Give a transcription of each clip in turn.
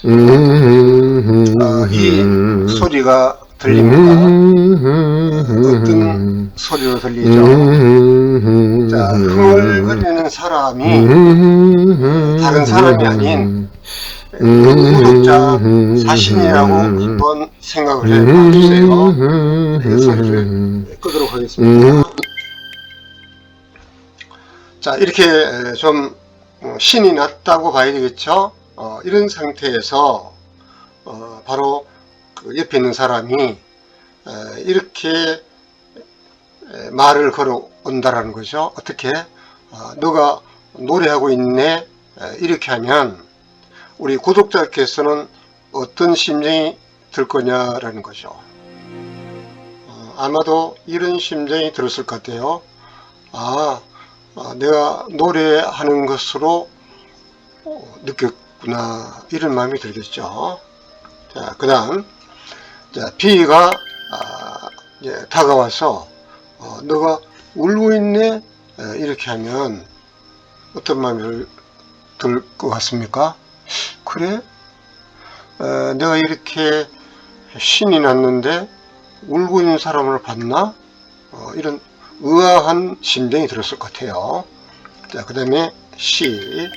이 소리가 들립니다. 어떤 소리로 들리죠? 자, 흥얼거리는 사람이 다른 사람이 아닌 구독자 자신이라고 한번 생각을 해봐주세요. 이 소리를 끄도록 하겠습니다. 자, 이렇게 좀 신이 났다고 봐야 되겠죠. 이런 상태에서 바로 그 옆에 있는 사람이 이렇게 말을 걸어온다라는 거죠. 어떻게? 너가 노래하고 있네. 이렇게 하면 우리 구독자께서는 어떤 심정이 들 거냐라는 거죠. 아마도 이런 심정이 들었을 것 같아요. 내가 노래하는 것으로 느꼈구나, 이런 마음이 들겠죠. 자, 그 다음, B가 다가와서 너가 울고 있네, 이렇게 하면 어떤 마음이 들 것 같습니까? 그래? 내가 이렇게 신이 났는데 울고 있는 사람을 봤나? 이런 의아한 심정이 들었을 것 같아요. 자, 그 다음에 C.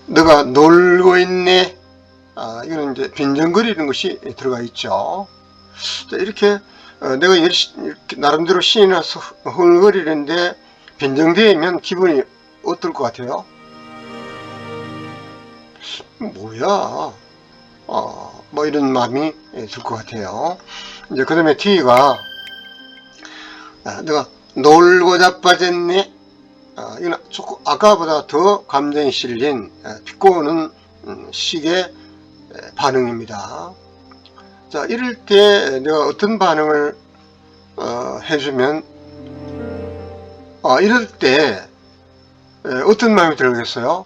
너가 놀고 있네. 이거는 이제 빈정거리는 것이 들어가 있죠. 자, 이렇게 내가 이렇게 나름대로 신이 나서 흥얼거리는데 빈정대면 기분이 어떨 것 같아요? 뭐야? 뭐 이런 마음이 들 것 같아요. 이제 그 다음에 T가 내가 놀고 자빠졌네. 이건 조금 아까보다 더 감정이 실린 비꼬는 식의 반응입니다. 자, 이럴 때 내가 어떤 반응을 해주면 이럴 때 어떤 마음이 들겠어요?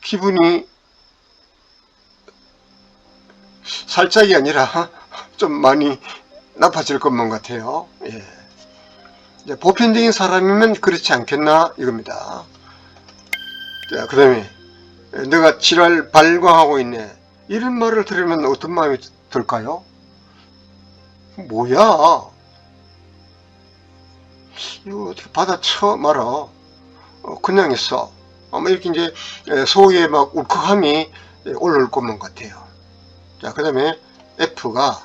기분이 살짝이 아니라 좀 많이 나빠질 것만 같아요. 예. 이제 보편적인 사람이면 그렇지 않겠나 이겁니다. 자, 그 다음에 내가 지랄 발광하고 있네, 이런 말을 들으면 어떤 마음이 들까요? 뭐야, 이거 어떻게 받아쳐 말아, 그냥 있어, 이렇게 이제 속에 막 울컥함이 올라올 것만 같아요. 자, 그 다음에 F가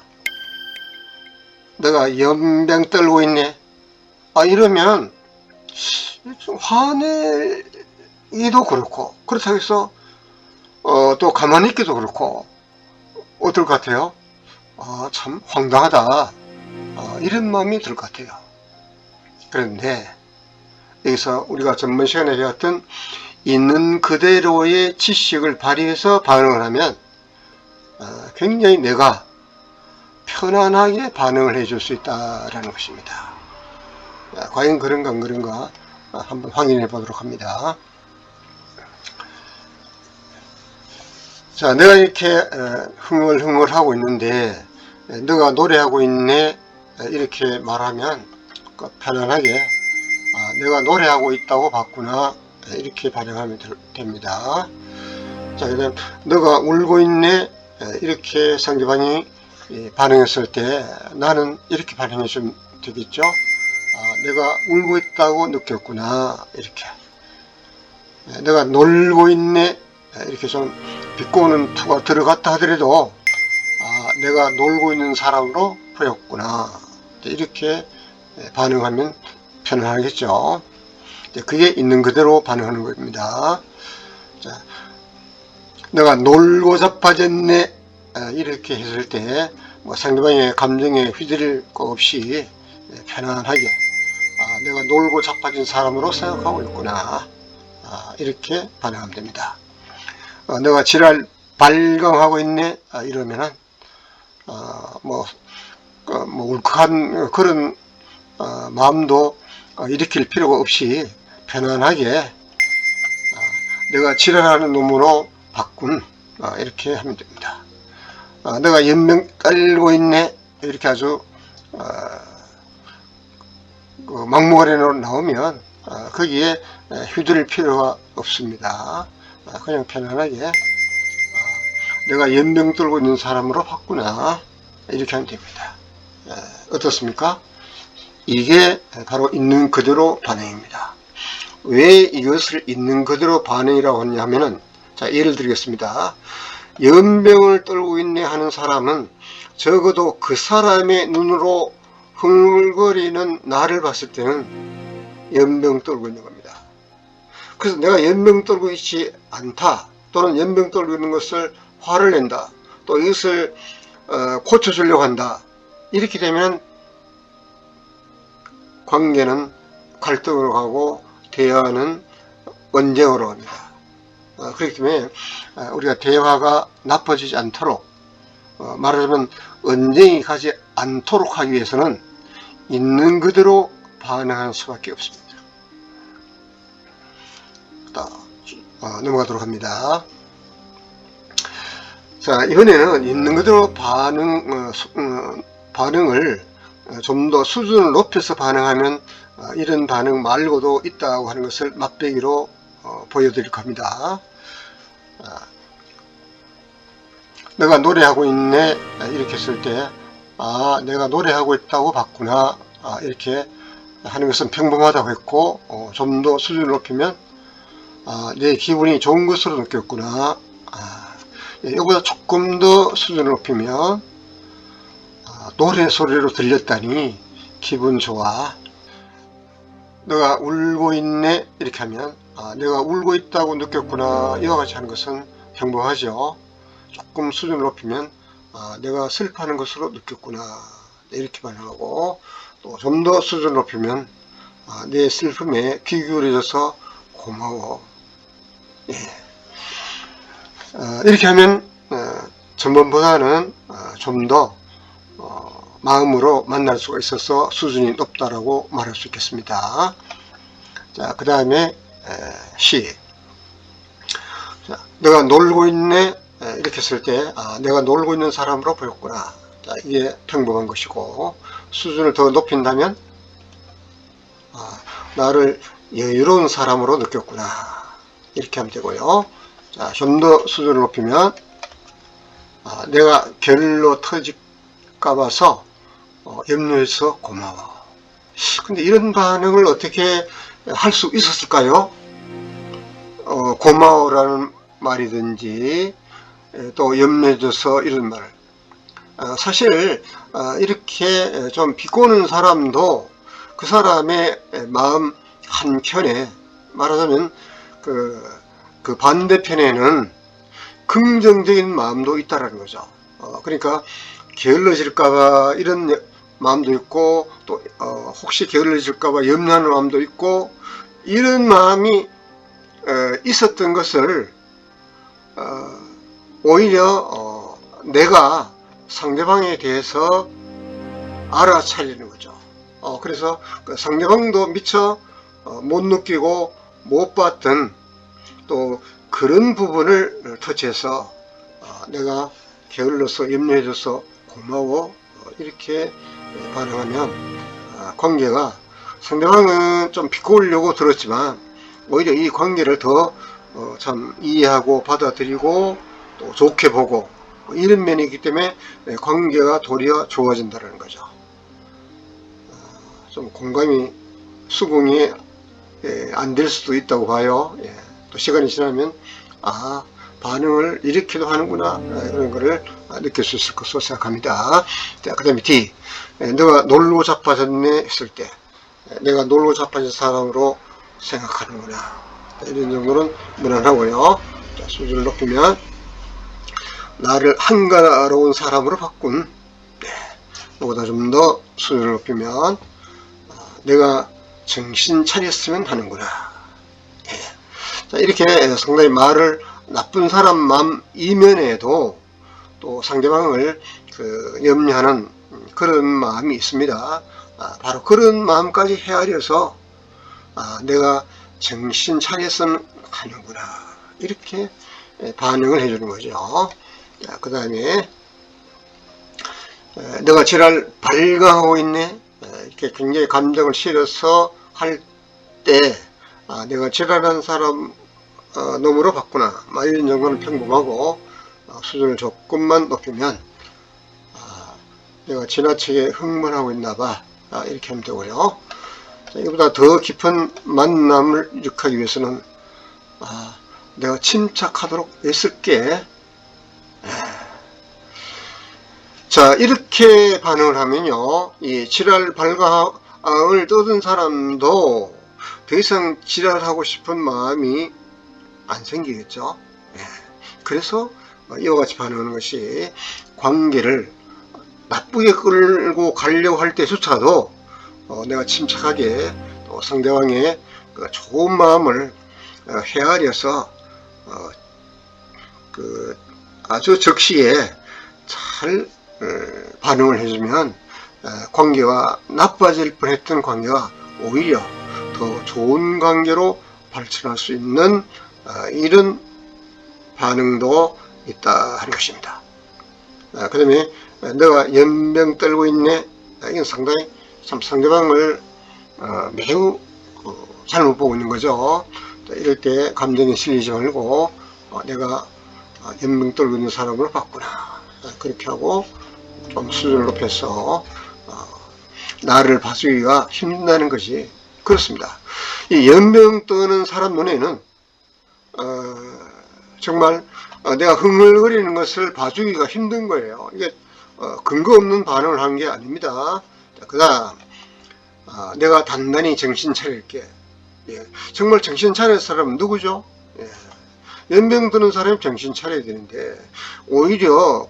내가 연병 떨고 있네, 이러면 좀 화내기도 그렇고, 그렇다고 해서 또 가만히 있기도 그렇고, 어떨 것 같아요? 참 황당하다, 이런 마음이 들 것 같아요. 그런데 여기서 우리가 전번 시간에 배웠던 있는 그대로의 지식을 발휘해서 반응을 하면 굉장히 내가 편안하게 반응을 해줄 수 있다라는 것입니다. 과연 그런가 안 그런가 한번 확인해 보도록 합니다. 자, 내가 이렇게 흥얼흥얼 하고 있는데 너가 노래하고 있네, 이렇게 말하면 편안하게 내가 노래하고 있다고 봤구나, 이렇게 반응하면 됩니다. 자, 그 다음 너가 울고 있네, 이렇게 상대방이 반응했을 때 나는 이렇게 반응해 주면 되겠죠. 내가 울고 있다고 느꼈구나, 이렇게. 내가 놀고 있네, 이렇게 좀 비꼬는 투가 들어갔다 하더라도 내가 놀고 있는 사람으로 보였구나, 이렇게 반응하면 편안하겠죠. 그게 있는 그대로 반응하는 겁니다. 자, 내가 놀고 자빠졌네, 이렇게 했을 때 뭐 상대방의 감정에 휘둘릴 거 없이 편안하게 내가 놀고 자빠진 사람으로 생각하고 있구나, 이렇게 반응하면 됩니다. 내가 지랄 발광하고 있네, 이러면은 뭐 울컥한 그런 마음도 일으킬 필요가 없이 편안하게 내가 지랄하는 놈으로 바꾼, 이렇게 하면 됩니다. 내가 연명 깔고 있네, 이렇게 아주 막무가내로 나오면 거기에 휘둘릴 필요가 없습니다. 그냥 편안하게 내가 연병 떨고 있는 사람으로 바꾸나 이렇게 하면 됩니다. 어떻습니까? 이게 바로 있는 그대로 반응입니다. 왜 이것을 있는 그대로 반응이라고 하냐면은, 자, 예를 들겠습니다. 연병을 떨고 있네 하는 사람은 적어도 그 사람의 눈으로 흥얼거리는 나를 봤을 때는 연병 떨고 있는 겁니다. 그래서 내가 연병 떨고 있지 않다, 또는 연병 떨고 있는 것을 화를 낸다, 또 이것을 고쳐주려고 한다, 이렇게 되면 관계는 갈등으로 가고 대화는 언쟁으로 갑니다. 그렇기 때문에 우리가 대화가 나빠지지 않도록, 말하자면 언쟁이 가지 않도록 하기 위해서는 있는 그대로 반응하는 수밖에 없습니다. 넘어가도록 합니다. 자, 이번에는 있는 그대로 반응을 좀 더 수준을 높여서 반응하면 이런 반응 말고도 있다고 하는 것을 맛배기로 보여드릴 겁니다. 내가 노래하고 있네 이렇게 했을 때, 내가 노래하고 있다고 봤구나, 이렇게 하는 것은 평범하다고 했고, 좀 더 수준을 높이면 내 기분이 좋은 것으로 느꼈구나, 이거보다 조금 더 수준을 높이면 노래 소리로 들렸다니 기분 좋아. 내가 울고 있네 이렇게 하면 내가 울고 있다고 느꼈구나, 이와 같이 하는 것은 평범하죠. 조금 수준을 높이면 내가 슬퍼하는 것으로 느꼈구나, 이렇게 반응하고, 또 좀 더 수준을 높이면 내 슬픔에 귀 기울여줘서 고마워. 이렇게 하면 전번보다는 좀 더 마음으로 만날 수가 있어서 수준이 높다라고 말할 수 있겠습니다. 자, 그 다음에 C. 자, 내가 놀고 있네 이렇게 했을 때 내가 놀고 있는 사람으로 보였구나. 자, 이게 평범한 것이고, 수준을 더 높인다면 나를 여유로운 사람으로 느꼈구나, 이렇게 하면 되고요. 자, 좀 더 수준을 높이면 내가 결로 터질까 봐서 염려해서 고마워. 근데 이런 반응을 어떻게 할 수 있었을까요? 고마워라는 말이든지 또 염려해줘서 이런 말, 사실 이렇게 좀 비꼬는 사람도 그 사람의 마음 한켠에, 말하자면 그 반대편에는 긍정적인 마음도 있다라는 거죠. 그러니까 게을러질까봐 이런 마음도 있고, 또 혹시 게을러질까봐 염려하는 마음도 있고, 이런 마음이 있었던 것을 오히려 내가 상대방에 대해서 알아차리는 거죠. 그래서 그 상대방도 미처 못 느끼고 못 봤던 또 그런 부분을 터치해서 내가 게을러서 염려해줘서 고마워, 이렇게 반응하면 관계가, 상대방은 좀 비꼬으려고 들었지만 오히려 이 관계를 더 참 이해하고 받아들이고 또 좋게 보고, 이런 면이 있기 때문에 관계가 도리어 좋아진다는 거죠. 좀 공감이, 수긍이 안 될 수도 있다고 봐요. 또 시간이 지나면 반응을 이렇게도 하는구나, 이런 거를 느낄 수 있을 것으로 생각합니다. 자, 그 다음에 D. 내가 놀고 자빠졌네 했을 때, 내가 놀고 자빠진 사람으로 생각하는구나, 이런 정도는 무난하고요. 자, 수준을 높이면 나를 한가로운 사람으로 바꾼, 이거보다 좀 더 수준을 높이면 내가 정신 차렸으면 하는구나. 자, 이렇게 상당히 말을 나쁜 사람 마음 이면에도 또 상대방을 염려하는 그런 마음이 있습니다. 바로 그런 마음까지 헤아려서 내가 정신 차렸으면 하는구나, 이렇게 반응을 해주는 거죠. 그 다음에 내가 지랄 발광하고 있네, 이렇게 굉장히 감정을 실어서 할 때 내가 지랄한 사람으로 놈으로 바꾸나, 이런 정도는 평범하고, 수준을 조금만 높이면 내가 지나치게 흥분하고 있나봐, 이렇게 하면 되고요. 자, 이보다 더 깊은 만남을 이룩하기 위해서는 내가 침착하도록 애쓸게. 자, 이렇게 반응을 하면요, 이 지랄 발광을 떠든 사람도 더 이상 지랄하고 싶은 마음이 안 생기겠죠. 그래서 이와 같이 반응하는 것이, 관계를 나쁘게 끌고 가려고 할 때조차도 내가 침착하게 또 상대방의 그 좋은 마음을 헤아려서 아주 적시에 잘 반응을 해주면 관계가 나빠질 뻔했던 관계가 오히려 더 좋은 관계로 발전할 수 있는 이런 반응도 있다 하는 것입니다. 그 다음에 내가 연병 떨고 있네, 이건 상당히 참 상대방을 매우 잘못 보고 있는 거죠. 이럴 때 감정에 실리지 말고 내가 연병 떨고 있는 사람으로 바꾸나, 그렇게 하고 좀 수준을 높여서 나를 봐주기가 힘든다는 것이 그렇습니다. 이 연병 떠는 사람 눈에는 정말 내가 흥얼거리는 것을 봐주기가 힘든 거예요. 이게 근거 없는 반응을 한 게 아닙니다. 그 다음 내가 단단히 정신 차릴게. 정말 정신 차릴 사람은 누구죠? 연병 드는 사람이 정신 차려야 되는데, 오히려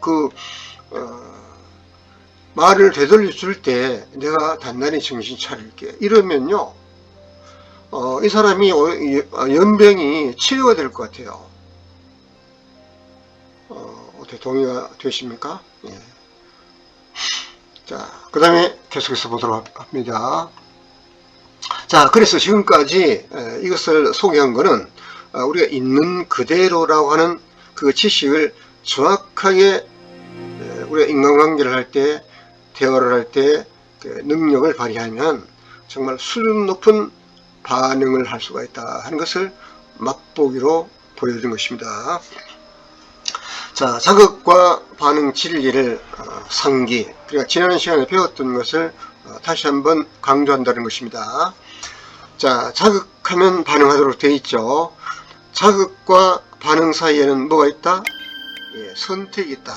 말을 되돌려 줄 때 내가 단단히 정신 차릴게, 이러면요, 이 사람이 연병이 치료가 될 것 같아요. 어떻게 동의가 되십니까? 자, 그 다음에 계속해서 보도록 합니다. 자, 그래서 지금까지 이것을 소개한 것은 우리가 있는 그대로라고 하는 그 지식을 정확하게 우리가 인간관계를 할 때, 대화를 할 때 능력을 발휘하면 정말 수준 높은 반응을 할 수가 있다 하는 것을 맛보기로 보여준 것입니다. 자, 자극과 반응 진리를 상기, 그러니까 지난 시간에 배웠던 것을 다시 한번 강조한다는 것입니다. 자, 자극하면 반응하도록 되어 있죠. 자극과 반응 사이에는 뭐가 있다? 선택이 있다.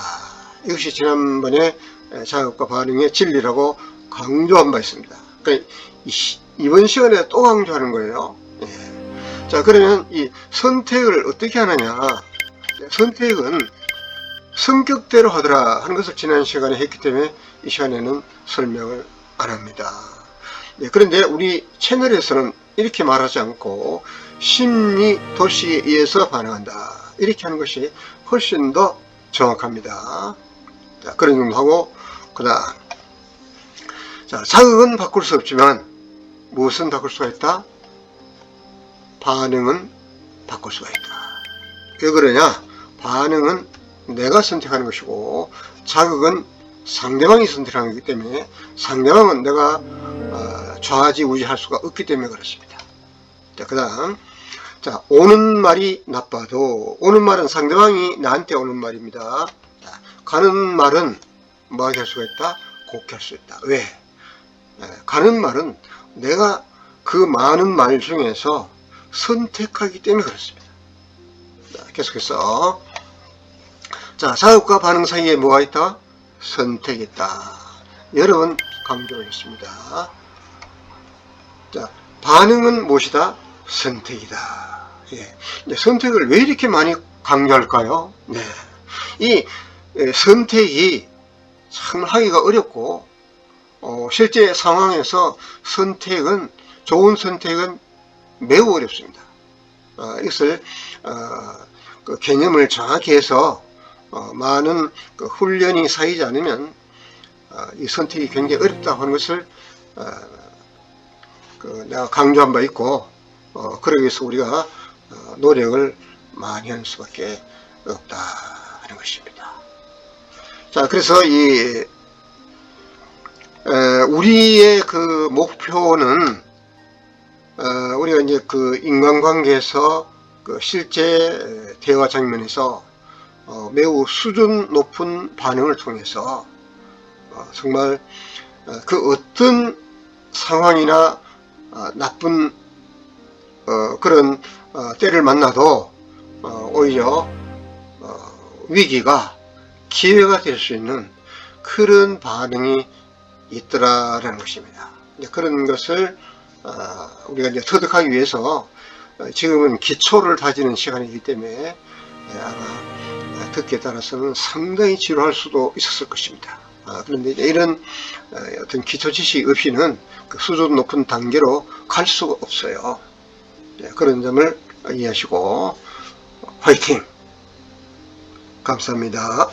이것이 지난번에 자극과 반응의 진리라고 강조한 바 있습니다. 그러니까 이번 시간에 또 강조하는 거예요. 자, 그러면 이 선택을 어떻게 하느냐? 선택은 성격대로 하더라 하는 것을 지난 시간에 했기 때문에 이 시간에는 설명을 안 합니다. 그런데 우리 채널에서는 이렇게 말하지 않고 심리 도시에 의해서 반응한다, 이렇게 하는 것이 훨씬 더 정확합니다. 자, 그런 정도 하고, 그 다음, 자, 자극은 바꿀 수 없지만 무엇은 바꿀 수가 있다? 반응은 바꿀 수가 있다. 왜 그러냐? 반응은 내가 선택하는 것이고 자극은 상대방이 선택하는 것이기 때문에 상대방은 내가 좌지우지할 수가 없기 때문에 그렇습니다. 자, 그 다음, 자, 오는 말이 나빠도, 오는 말은 상대방이 나한테 오는 말입니다. 자, 가는 말은 뭐하게 할 수가 있다? 곱게 할 수 있다. 왜? 가는 말은 내가 그 많은 말 중에서 선택하기 때문에 그렇습니다. 자, 계속해서, 자, 자극과 반응 사이에 뭐가 있다? 선택이 있다. 여러 번 강조했습니다. 자, 반응은 무엇이다? 선택이다. 선택을 왜 이렇게 많이 강조할까요? 이 선택이 참 하기가 어렵고, 실제 상황에서 선택은, 좋은 선택은 매우 어렵습니다. 이것을 그 개념을 정확히 해서 많은 훈련이 쌓이지 않으면 이 선택이 굉장히 어렵다고 하는 것을 내가 강조한 바 있고, 그러기 위해서 우리가 노력을 많이 하는 수밖에 없다 하는 것입니다. 자, 그래서 우리의 그 목표는 우리가 이제 그 인간관계에서 그 실제 대화 장면에서 매우 수준 높은 반응을 통해서 정말 그 어떤 상황이나 나쁜 그런 때를 만나도 오히려 위기가 기회가 될 수 있는 그런 반응이 있더라라는 것입니다. 그런 것을 우리가 이제 터득하기 위해서 지금은 기초를 다지는 시간이기 때문에 아마 듣기에 따라서는 상당히 지루할 수도 있었을 것입니다. 그런데 이런 어떤 기초 지식 없이는 그 수준 높은 단계로 갈 수가 없어요. 그런 점을 이해하시고 화이팅! 감사합니다.